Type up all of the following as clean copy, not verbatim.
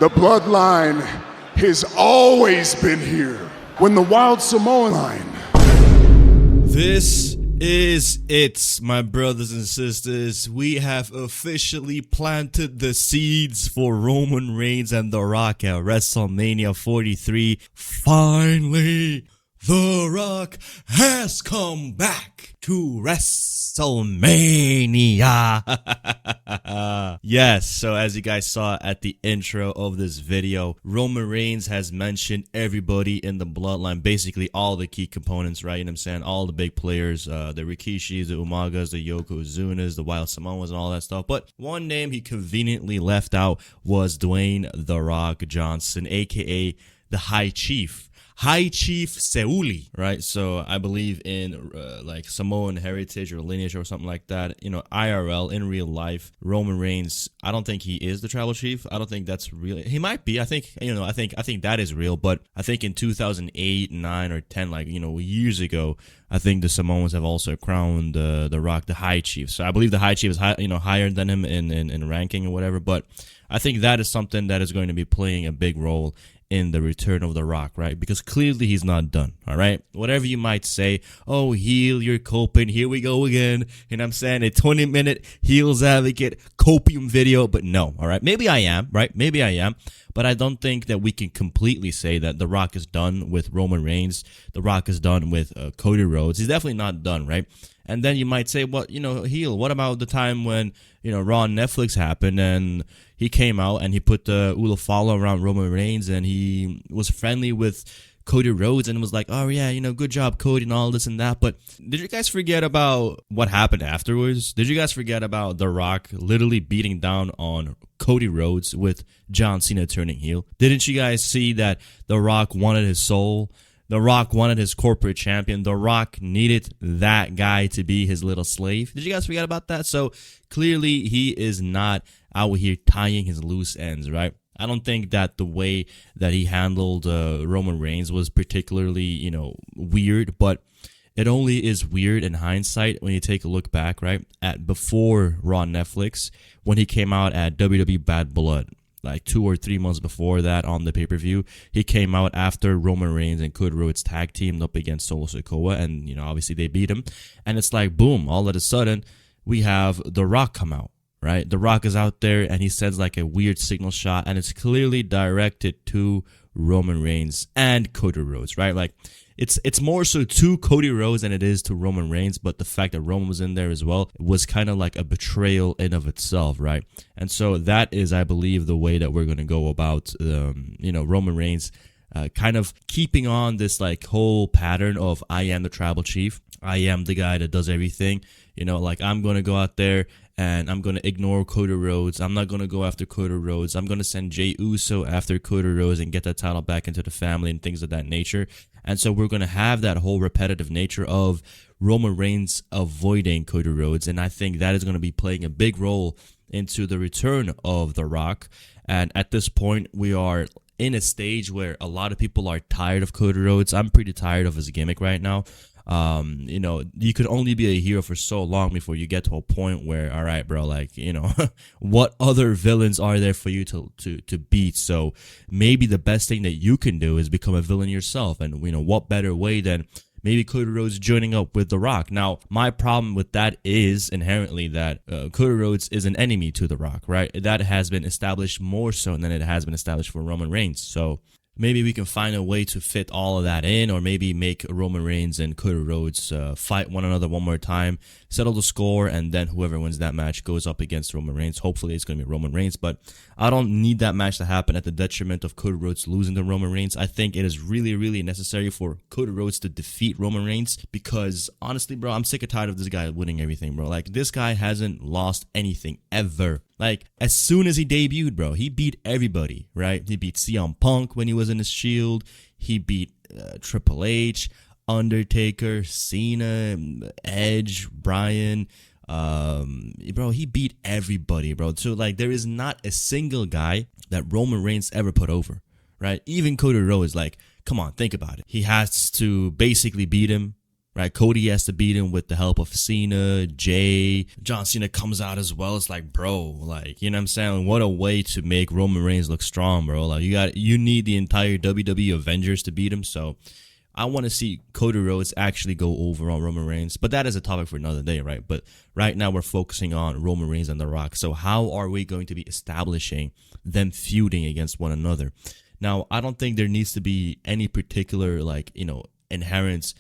The Bloodline has always been here. When the Wild Samoan line. This is it, my brothers and sisters. We have officially planted the seeds for Roman Reigns and The Rock at WrestleMania 43. Finally, The Rock has come back to WrestleMania. Yes, so as you guys saw at the intro of this video, Roman Reigns has mentioned everybody in the Bloodline, basically all the key components, right? You know what I'm saying? All the big players, the Rikishis, the Umagas, the Yokozunas, the Wild Samoans, and all that stuff. But one name he conveniently left out was Dwayne The Rock Johnson, aka the High Chief. High Chief Seuli, right? So I believe in like Samoan heritage or lineage or something like that. You know, IRL, in real life, Roman Reigns, I don't think he is the tribal chief. I don't think that's real. He might be. I think, you know, I think that is real. But I think in 2008, 9, or 10, like, you know, years ago, I think the Samoans have also crowned The Rock the High Chief. So I believe the High Chief is higher than him in ranking or whatever. But I think that is something that is going to be playing a big role in the return of The Rock, right? Because clearly he's not done, all right? Whatever you might say, oh, heel, you're coping, here we go again. And I'm saying a 20-minute heels advocate copium video, but no, all right? Maybe I am, right? Maybe I am. But I don't think that we can completely say that The Rock is done with Roman Reigns. The Rock is done with Cody Rhodes. He's definitely not done, right? And then you might say, well, you know, heel, what about the time when, you know, Raw on Netflix happened and he came out and he put the Ulafala around Roman Reigns and he was friendly with Cody Rhodes and was like, oh yeah, you know, good job, Cody, and all this and that. But did you guys forget about what happened afterwards? Did you guys forget about The Rock literally beating down on Cody Rhodes with John Cena turning heel? Didn't you guys see that The Rock wanted his soul? The Rock wanted his corporate champion. The Rock needed that guy to be his little slave. Did you guys forget about that? So clearly he is not out here tying his loose ends, right? I don't think that the way that he handled Roman Reigns was particularly, you know, weird, but it only is weird in hindsight when you take a look back, right, at before Raw on Netflix, when he came out at WWE Bad Blood. Like 2 or 3 months before that on the pay-per-view, he came out after Roman Reigns and Cody Rhodes tag teamed up against Solo Sikoa, and, you know, obviously they beat him. And it's like, boom, all of a sudden, we have The Rock come out, right? The Rock is out there, and he sends like a weird signal shot, and it's clearly directed to Roman Reigns and Cody Rhodes, right? Like, it's more so to Cody Rhodes than it is to Roman Reigns, but the fact that Roman was in there as well was kind of like a betrayal in of itself, right? And so that is, I believe, the way that we're going to go about, you know, Roman Reigns kind of keeping on this like whole pattern of I am the tribal chief. I am the guy that does everything. You know, like I'm going to go out there and I'm going to ignore Cody Rhodes. I'm not going to go after Cody Rhodes. I'm going to send Jey Uso after Cody Rhodes and get that title back into the family and things of that nature. And so we're going to have that whole repetitive nature of Roman Reigns avoiding Cody Rhodes. And I think that is going to be playing a big role into the return of The Rock. And at this point, we are in a stage where a lot of people are tired of Cody Rhodes. I'm pretty tired of his gimmick right now. You know, you could only be a hero for so long before you get to a point where, all right, bro, like, you know, what other villains are there for you to beat? So maybe the best thing that you can do is become a villain yourself. And, you know, what better way than maybe Cody Rhodes joining up with The Rock? Now, my problem with that is inherently that Cody Rhodes is an enemy to The Rock, right? That has been established more so than it has been established for Roman Reigns. So maybe we can find a way to fit all of that in, or maybe make Roman Reigns and Cody Rhodes fight one another one more time, settle the score, and then whoever wins that match goes up against Roman Reigns. Hopefully it's going to be Roman Reigns, but I don't need that match to happen at the detriment of Cody Rhodes losing to Roman Reigns. I think it is really, really necessary for Cody Rhodes to defeat Roman Reigns because, honestly, bro, I'm sick and tired of this guy winning everything, bro. Like, this guy hasn't lost anything ever. Like, as soon as he debuted, bro, he beat everybody, right? He beat CM Punk when he was in his Shield. He beat Triple H, Undertaker, Cena, Edge, Bryan. Bro, he beat everybody, bro. So, like, there is not a single guy that Roman Reigns ever put over, right? Even Cody Rhodes, like, come on, think about it. He has to basically beat him right? Cody has to beat him with the help of Cena, Jay. John Cena comes out as well. It's like, bro, like, you know what I'm saying? What a way to make Roman Reigns look strong, bro. Like, you need the entire WWE Avengers to beat him. So I want to see Cody Rhodes actually go over on Roman Reigns, but that is a topic for another day, right? But right now we're focusing on Roman Reigns and The Rock. So how are we going to be establishing them feuding against one another? Now, I don't think there needs to be any particular, like, you know, inherent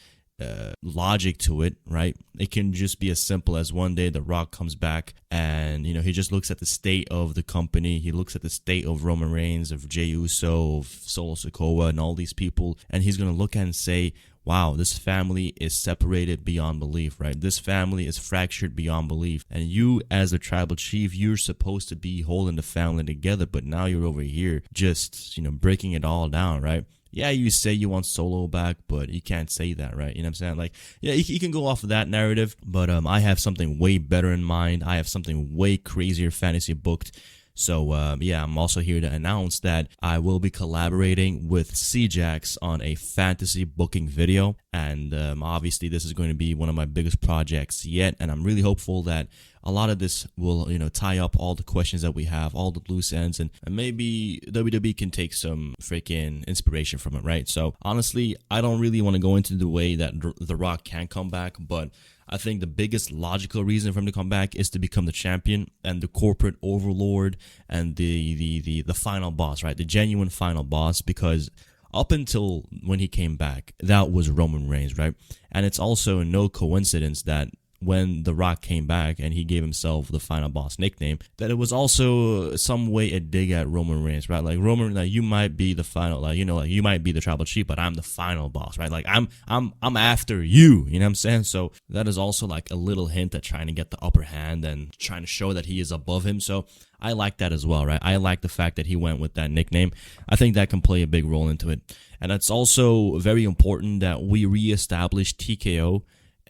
logic to it, right? It can just be as simple as one day The Rock comes back and, you know, he just looks at the state of the company. He looks at the state of Roman Reigns, of Jey Uso, of Solo Sikoa, and all these people. And he's going to look at and say, wow, this family is separated beyond belief, right? This family is fractured beyond belief. And you, as the tribal chief, you're supposed to be holding the family together. But now you're over here just, you know, breaking it all down, right? Yeah, you say you want Solo back, but you can't say that, right? You know what I'm saying? Like, yeah, you can go off of that narrative, but I have something way better in mind. I have something way crazier fantasy booked. So, yeah, I'm also here to announce that I will be collaborating with C-Jax on a fantasy booking video. And obviously, this is going to be one of my biggest projects yet. And I'm really hopeful that a lot of this will, you know, tie up all the questions that we have, all the loose ends, and maybe WWE can take some freaking inspiration from it, right? So, honestly, I don't really want to go into the way that The Rock can come back, but I think the biggest logical reason for him to come back is to become the champion and the corporate overlord and the final boss, right? The genuine final boss, because up until when he came back, that was Roman Reigns, right? And it's also no coincidence that when The Rock came back and he gave himself the final boss nickname, that it was also some way a dig at Roman Reigns, right? Like, Roman, like, you might be the final, like, you know, like, you might be the tribal chief, but I'm the final boss, right? Like, I'm after you, you know what I'm saying? So that is also like a little hint at trying to get the upper hand and trying to show that he is above him. So I like that as well, right? I like the fact that he went with that nickname. I think that can play a big role into it. And it's also very important that we reestablish TKO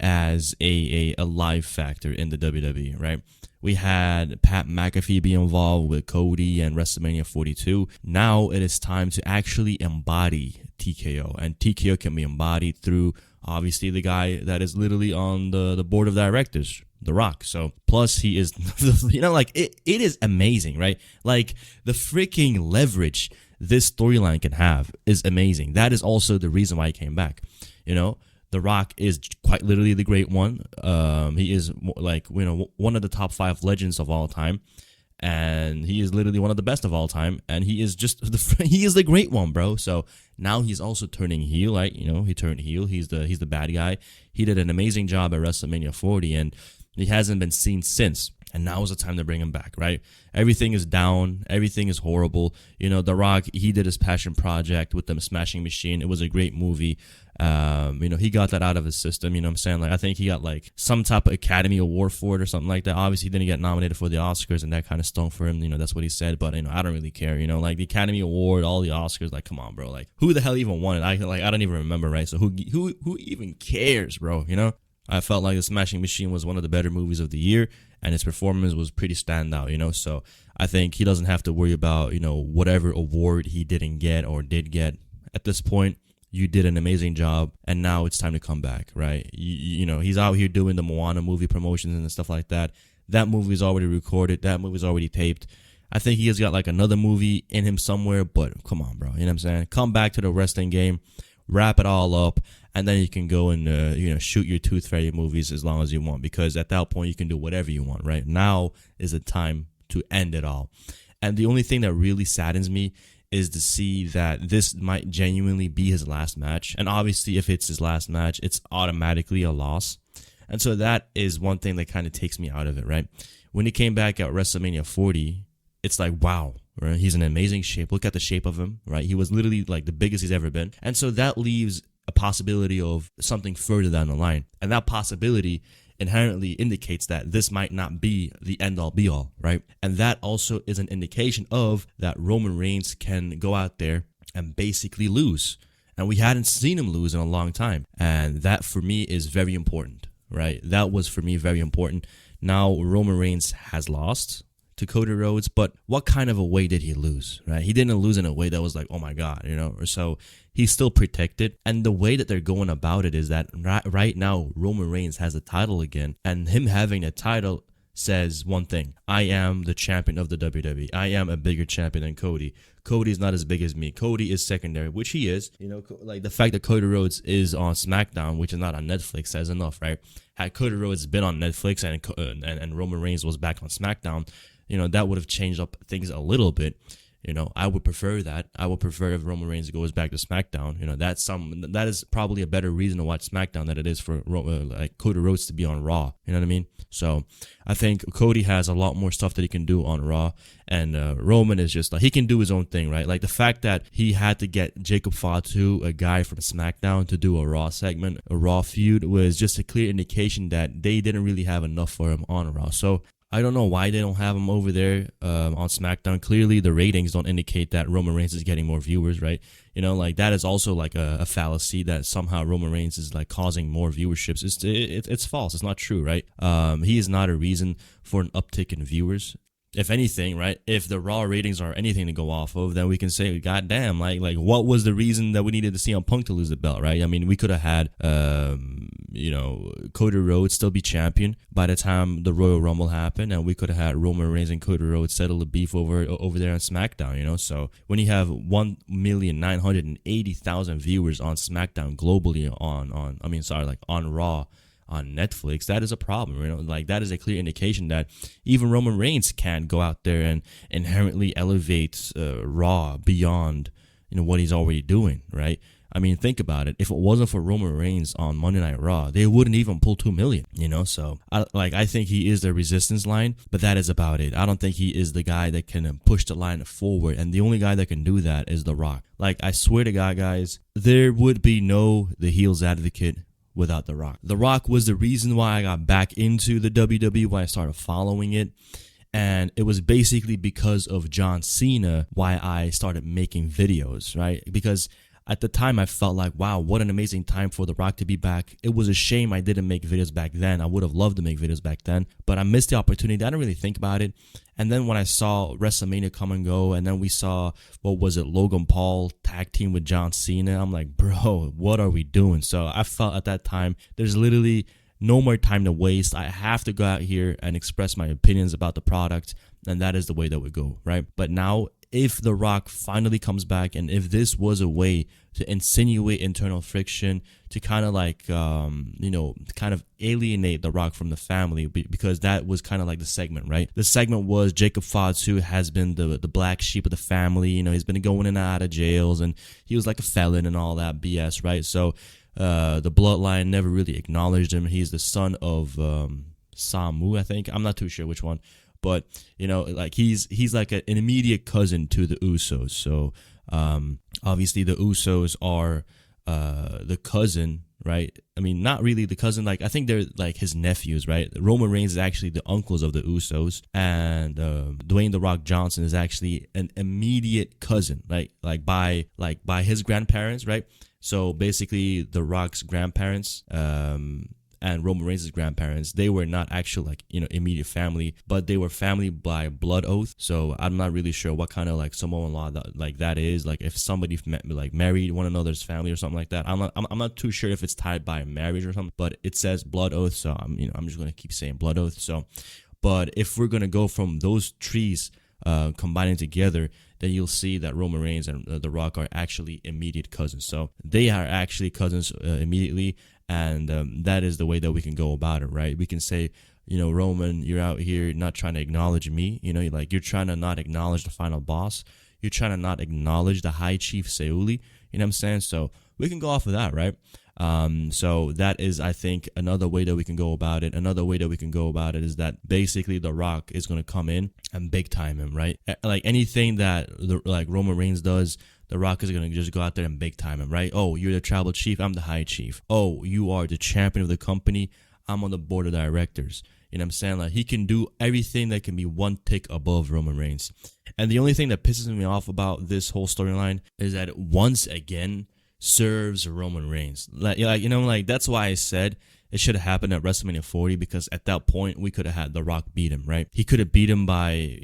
as a live factor in the WWE, right? We had Pat McAfee be involved with Cody and WrestleMania 42. Now it is time to actually embody TKO, and TKO can be embodied through, obviously, the guy that is literally on the board of directors, The Rock. So plus he is, you know, like, it is amazing, right? Like, the freaking leverage this storyline can have is amazing. That is also the reason why he came back, you know? The Rock is quite literally the great one. He is, like, you know, one of the top 5 legends of all time, and he is literally one of the best of all time. And he is just he is the great one, bro. So now he's also turning heel, right? You know, he turned heel. He's the bad guy. He did an amazing job at WrestleMania 40, and he hasn't been seen since. And now is the time to bring him back, right? Everything is down. Everything is horrible. You know, The Rock, he did his passion project with the Smashing Machine. It was a great movie. You know, he got that out of his system. You know what I'm saying? Like, I think he got like some type of Academy Award for it or something like that. Obviously, he didn't get nominated for the Oscars, and that kind of stunk for him. You know, that's what he said. But, you know, I don't really care. You know, like, the Academy Award, all the Oscars, like, come on, bro. Like, who the hell even won it? I don't even remember, right? So who even cares, bro? You know? I felt like The Smashing Machine was one of the better movies of the year, and his performance was pretty standout, you know? So I think he doesn't have to worry about, you know, whatever award he didn't get or did get. At this point, you did an amazing job, and now it's time to come back, right? You know, he's out here doing the Moana movie promotions and stuff like that. That movie is already recorded. That movie is already taped. I think he has got like another movie in him somewhere, but come on, bro. You know what I'm saying? Come back to the wrestling game, wrap it all up, and then you can go and, you know, shoot your Tooth Fairy movies as long as you want, because at that point you can do whatever you want, right? Now is the time to end it all. And the only thing that really saddens me is to see that this might genuinely be his last match. And obviously, if it's his last match, it's automatically a loss. And so that is one thing that kind of takes me out of it, right? When he came back at WrestleMania 40, it's like, wow, right? He's in amazing shape. Look at the shape of him, right? He was literally like the biggest he's ever been. And so that leaves a possibility of something further down the line. And that possibility inherently indicates that this might not be the end-all be-all, right? And that also is an indication of that Roman Reigns can go out there and basically lose. And we hadn't seen him lose in a long time. And that, for me, is very important, right? That was, for me, very important. Now, Roman Reigns has lost. to Cody Rhodes, but what kind of a way did he lose, right? He didn't lose in a way that was like, oh my God, or so he's still protected. And the way that they're going about it is that right now, Roman Reigns has the title again, and him having a title says one thing: I am the champion of the WWE. I am a bigger champion than Cody. Cody's not as big as me. Cody is secondary, which he is. Like the fact that Cody Rhodes is on SmackDown, which is not on Netflix, says enough, right? Had Cody Rhodes been on Netflix and Roman Reigns was back on SmackDown, that would have changed up things a little bit. I would prefer that. I would prefer if Roman Reigns goes back to SmackDown. That is probably a better reason to watch SmackDown than it is for like Cody Rhodes to be on Raw. You know what I mean? So I think Cody has a lot more stuff that he can do on Raw, and Roman is just like, he can do his own thing, right? Like the fact that he had to get Jacob Fatu, a guy from SmackDown, to do a Raw segment, a Raw feud, was just a clear indication that they didn't really have enough for him on Raw. So I don't know why they don't have him over there on SmackDown. Clearly, the ratings don't indicate that Roman Reigns is getting more viewers, right? Like that is also like a fallacy that somehow Roman Reigns is like causing more viewerships. It's false. It's not true, right? He is not a reason for an uptick in viewers. If anything, right, if the Raw ratings are anything to go off of, then we can say, goddamn, like what was the reason that we needed to see CM Punk to lose the belt, right? I mean, we could have had, Cody Rhodes still be champion by the time the Royal Rumble happened, and we could have had Roman Reigns and Cody Rhodes settle the beef over there on SmackDown, So when you have 1,980,000 viewers on SmackDown globally on Raw, on Netflix, that is a problem. Like that is a clear indication that even Roman Reigns can't go out there and inherently elevate Raw beyond what he's already doing, right? I mean, think about it. If it wasn't for Roman Reigns on Monday Night Raw, they wouldn't even pull 2 million, So I think he is the resistance line, but that is about it. I don't think he is the guy that can push the line forward, and the only guy that can do that is The Rock. Like, I swear to God, guys, there would be no The Heels Advocate without The Rock. The Rock was the reason why I got back into the WWE, why I started following it. And it was basically because of John Cena why I started making videos, right? Because at the time I felt like, wow, what an amazing time for The Rock to be back. It was a shame I didn't make videos back then. I would have loved to make videos back then, but I missed the opportunity. I didn't really think about it. And then when I saw WrestleMania come and go, and then we saw, Logan Paul tag team with John Cena, I'm like, bro, what are we doing? So I felt at that time, there's literally no more time to waste. I have to go out here and express my opinions about the product, and that is the way that we go, right? But now, if The Rock finally comes back, and if this was a way to insinuate internal friction, to kind of like, kind of alienate The Rock from the family, because that was kind of like the segment, right? The segment was Jacob Fatu has been the black sheep of the family. He's been going in and out of jails, and he was like a felon and all that BS, right? So the Bloodline never really acknowledged him. He's the son of Samu, I think. I'm not too sure which one. But, like he's like an immediate cousin to the Usos. So, obviously the Usos are the cousin, right? I mean, not really the cousin. Like, I think they're like his nephews, right? Roman Reigns is actually the uncles of the Usos. And Dwayne "The Rock" Johnson is actually an immediate cousin, like by his grandparents, right? So basically The Rock's grandparents, and Roman Reigns' grandparents, they were not actual immediate family, but they were family by blood oath. So I'm not really sure what kind of like Samoan law that is. Like if somebody married one another's family or something like that. I'm not too sure if it's tied by marriage or something, but it says blood oath. So I'm just gonna keep saying blood oath. So, but if we're gonna go from those trees combining together, then you'll see that Roman Reigns and The Rock are actually immediate cousins. So they are actually cousins immediately. And that is the way that we can go about it, right? We can say, Roman, you're out here not trying to acknowledge me. You're trying to not acknowledge the final boss. You're trying to not acknowledge the High Chief Seuli. You know what I'm saying? So we can go off of that, right? So that is, I think, another way that we can go about it. Another way that we can go about it is that basically The Rock is going to come in and big time him, right? Like anything that Roman Reigns does, The Rock is going to just go out there and big time him, right? Oh, you're the tribal chief. I'm the high chief. Oh, you are the champion of the company. I'm on the board of directors. You know what I'm saying? Like he can do everything that can be one tick above Roman Reigns. And the only thing that pisses me off about this whole storyline is that once again, serves Roman Reigns. Like that's why I said it should have happened at WrestleMania 40, because at that point we could have had The Rock beat him, right? He could have beat him by,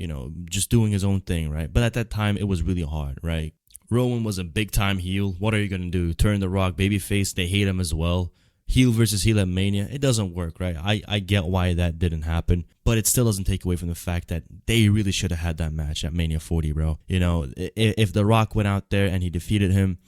just doing his own thing, right? But at that time it was really hard, right? Roman was a big time heel. What are you going to do? Turn The Rock babyface? They hate him as well. Heel versus heel at Mania, it doesn't work, right? I get why that didn't happen, but it still doesn't take away from the fact that they really should have had that match at Mania 40, bro. If The Rock went out there and he defeated him,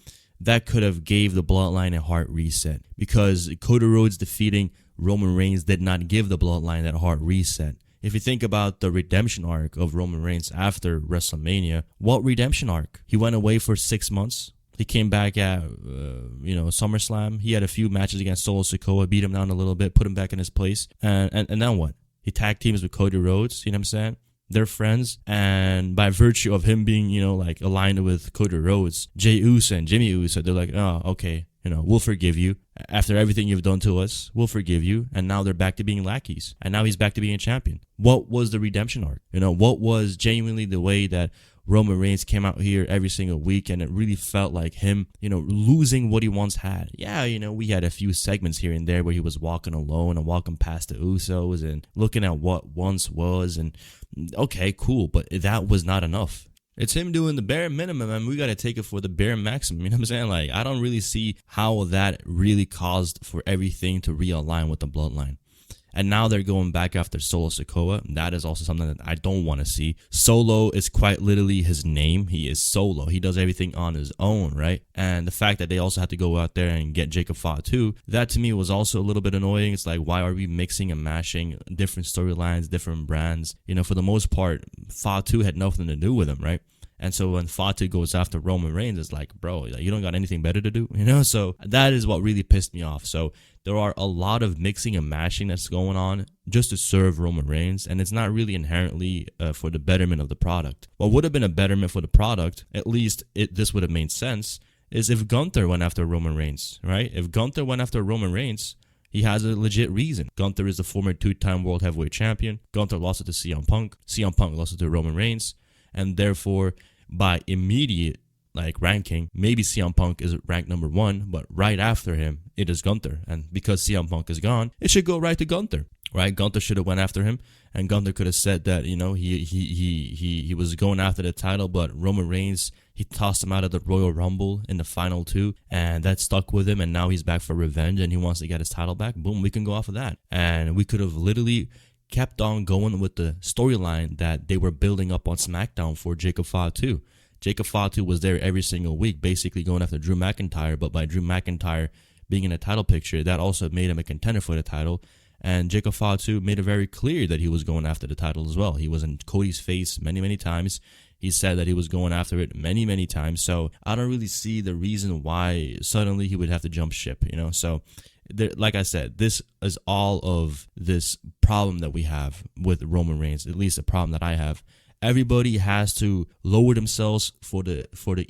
that could have gave the Bloodline a hard reset, because Cody Rhodes defeating Roman Reigns did not give the Bloodline that hard reset. If you think about the redemption arc of Roman Reigns after WrestleMania, what redemption arc? He went away for 6 months. He came back at, SummerSlam. He had a few matches against Solo Sikoa, beat him down a little bit, put him back in his place. And then what? He tag teams with Cody Rhodes, you know what I'm saying? They're friends. And by virtue of him being, aligned with Cody Rhodes, Jey Uso and Jimmy Uso, they're like, oh, okay, we'll forgive you. After everything you've done to us, we'll forgive you. And now they're back to being lackeys. And now he's back to being a champion. What was the redemption arc? What was genuinely the way that Roman Reigns came out here every single week, and it really felt like him, losing what he once had. Yeah, we had a few segments here and there where he was walking alone and walking past the Usos and looking at what once was, and okay, cool, but that was not enough. It's him doing the bare minimum, and we got to take it for the bare maximum. You know what I'm saying? Like, I don't really see how that really caused for everything to realign with the Bloodline. And now they're going back after Solo Sikoa. That is also something that I don't want to see. Solo is quite literally his name. He is Solo. He does everything on his own, right? And the fact that they also had to go out there and get Jacob Fatu, that to me was also a little bit annoying. It's like, why are we mixing and mashing different storylines, different brands? For the most part, Fatu had nothing to do with him, right? And so when Fatu goes after Roman Reigns, it's like, bro, you don't got anything better to do, So that is what really pissed me off. So there are a lot of mixing and mashing that's going on just to serve Roman Reigns, and it's not really inherently for the betterment of the product. What would have been a betterment for the product, at least this would have made sense, is if Gunther went after Roman Reigns, right? If Gunther went after Roman Reigns, he has a legit reason. Gunther is the former 2-time World Heavyweight Champion. Gunther lost it to CM Punk. CM Punk lost it to Roman Reigns. And therefore, by immediate ranking, maybe CM Punk is ranked number 1, but right after him, it is Gunther. And because CM Punk is gone, it should go right to Gunther, right? Gunther should have went after him, and Gunther could have said that, he was going after the title, but Roman Reigns, he tossed him out of the Royal Rumble in the final 2, and that stuck with him, and now he's back for revenge, and he wants to get his title back. Boom, we can go off of that. And we could have literally kept on going with the storyline that they were building up on SmackDown for Jacob Fatu. Jacob Fatu was there every single week, basically going after Drew McIntyre, but by Drew McIntyre being in a title picture, that also made him a contender for the title. And Jacob Fatu made it very clear that he was going after the title as well. He was in Cody's face many, many times. He said that he was going after it many, many times. So I don't really see the reason why suddenly he would have to jump ship, So like I said, this is all of this problem that we have with Roman Reigns, at least a problem that I have. Everybody has to lower themselves for the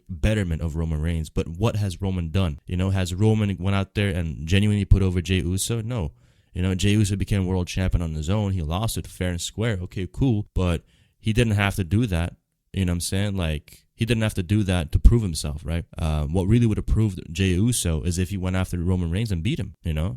betterment of Roman Reigns. But what has Roman done? Has Roman went out there and genuinely put over Jey Uso? No. Jey Uso became world champion on his own. He lost it fair and square. Okay, cool. But he didn't have to do that. You know what I'm saying? He didn't have to do that to prove himself, right? What really would have proved Jey Uso is if he went after Roman Reigns and beat him,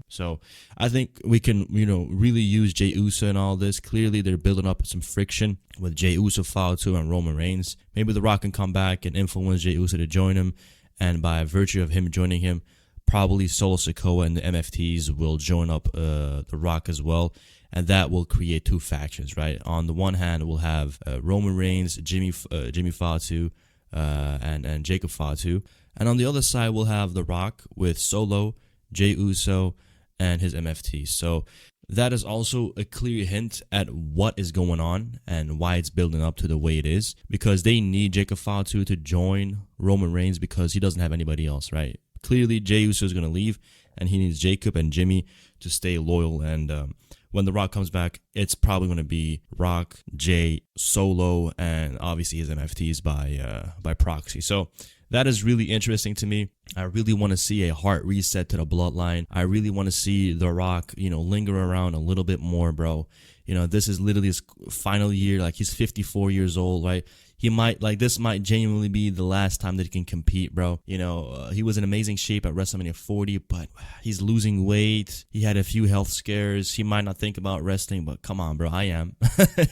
So I think we can, really use Jey Uso and all this. Clearly, they're building up some friction with Jey Uso, Fatu, and Roman Reigns. Maybe The Rock can come back and influence Jey Uso to join him. And by virtue of him joining him, probably Solo Sikoa and the MFTs will join up The Rock as well. And that will create two factions, right? On the one hand, we'll have Roman Reigns, Jimmy Fatu, and Jacob Fatu. And on the other side, we'll have The Rock with Solo, Jey Uso, and his MFT. So that is also a clear hint at what is going on and why it's building up to the way it is. Because they need Jacob Fatu to join Roman Reigns because he doesn't have anybody else, right? Clearly, Jey Uso is going to leave, and he needs Jacob and Jimmy to stay loyal. And when The Rock comes back, it's probably going to be Rock, Jay, Solo, and obviously his MFTs by proxy. So that is really interesting to me. I really want to see a hard reset to the Bloodline. I really want to see The Rock, linger around a little bit more, bro. This is literally his final year. He's 54 years old, right? he might, like, this might genuinely be the last time that he can compete, bro. You know, he was in amazing shape at WrestleMania 40, but he's losing weight. He had a few health scares. He might not think about wrestling, but come on, bro, I am.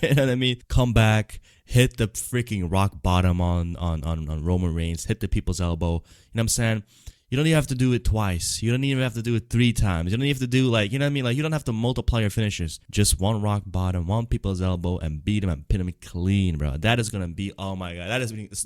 You know what I mean? Come back, hit the freaking rock bottom on Roman Reigns, hit the people's elbow. You know what I'm saying? You don't even have to do it twice. You don't even have to do it 3 times. You don't even have to do, like, you know what I mean? Like, you don't have to multiply your finishes. Just one rock bottom, one people's elbow, and beat him and pin him clean, bro. That is going to be, oh my God.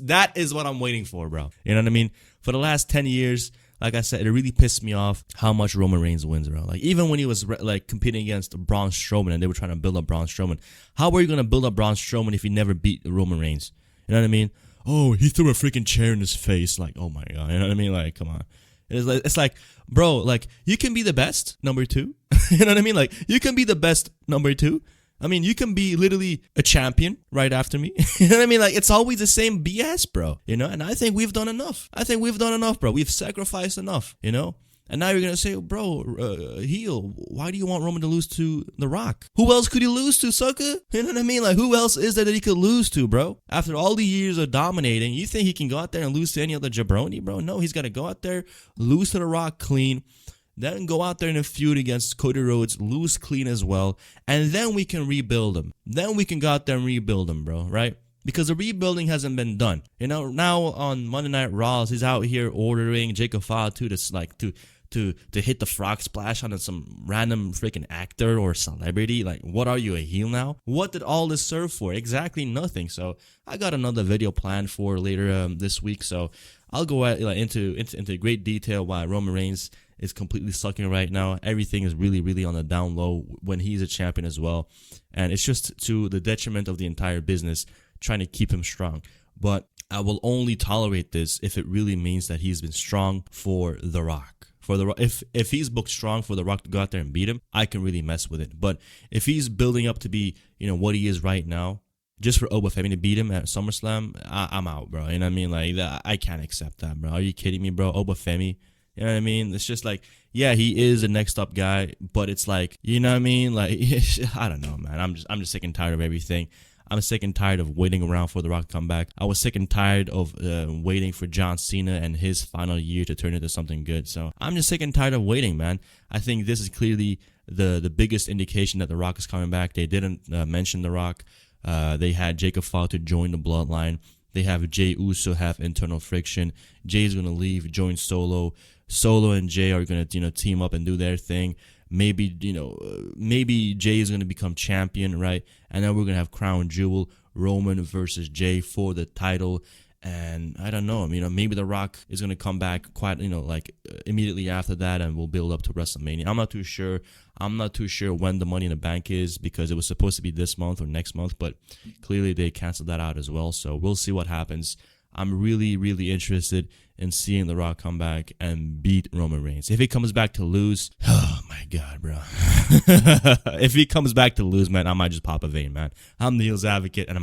That is what I'm waiting for, bro. You know what I mean? For the last 10 years, like I said, it really pissed me off how much Roman Reigns wins, bro. Like, even when he was, like, competing against Braun Strowman and they were trying to build up Braun Strowman, how were you going to build up Braun Strowman if he never beat Roman Reigns? You know what I mean? Oh, he threw a freaking chair in his face. Like, oh my God. You know what I mean? Like, come on. It's like, bro, like, you can be the best, number 2. You know what I mean? Like, you can be the best, number 2. I mean, you can be literally a champion right after me. You know what I mean? Like, it's always the same BS, bro. You know? And I think we've done enough. Bro. We've sacrificed enough, you know? And now you're going to say, bro, heel, why do you want Roman to lose to The Rock? Who else could he lose to, sucker? You know what I mean? Like, who else is there that he could lose to, bro? After all the years of dominating, you think he can go out there and lose to any other jabroni, bro? No, he's got to go out there, lose to The Rock clean, then go out there in a feud against Cody Rhodes, lose clean as well, and then we can rebuild him. Then we can go out there and rebuild him, bro, right? Because the rebuilding hasn't been done. You know, now on Monday Night Raw, he's out here ordering Jacob Fatu to hit the frog splash on some random freaking actor or celebrity. Like, what are you, a heel now? What did all this serve for? Exactly nothing. So I got another video planned for later this week. So I'll go into great detail why Roman Reigns is completely sucking right now. Everything is really, really on the down low when he's a champion as well. And it's just to the detriment of the entire business, trying to keep him strong. But I will only tolerate this if it really means that he's been strong for The Rock. If he's booked strong for The Rock to go out there and beat him, I can really mess with it. But if he's building up to be, you know, what he is right now, just for Obafemi to beat him at SummerSlam, I'm out, bro. You know what I mean? Like, I can't accept that, bro. Are you kidding me, bro? Obafemi, you know what I mean? It's just like, yeah, he is a next up guy, but it's like, you know what I mean? Like, I don't know, man. I'm just sick and tired of everything. I'm sick and tired of waiting around for The Rock to come back. I was sick and tired of waiting for John Cena and his final year to turn into something good. So I'm just sick and tired of waiting, man. I think this is clearly the biggest indication that The Rock is coming back. They didn't mention The Rock. They had Jacob Fatu join the Bloodline. They have Jey Uso have internal friction. Jay's going to leave, join Solo. Solo and Jay are going to, team up and do their thing. Maybe, maybe Jay is going to become champion, right? And then we're going to have Crown Jewel, Roman versus Jay for the title. And I don't know, maybe The Rock is going to come back quite, immediately after that, and we'll build up to WrestleMania. I'm not too sure. I'm not too sure when the Money in the Bank is, because it was supposed to be this month or next month, but clearly they canceled that out as well. So we'll see what happens. I'm really, really interested in seeing The Rock come back and beat Roman Reigns. If he comes back to lose, oh my God, bro. If he comes back to lose, man, I might just pop a vein, man. I'm the Heels Advocate, and I'm out.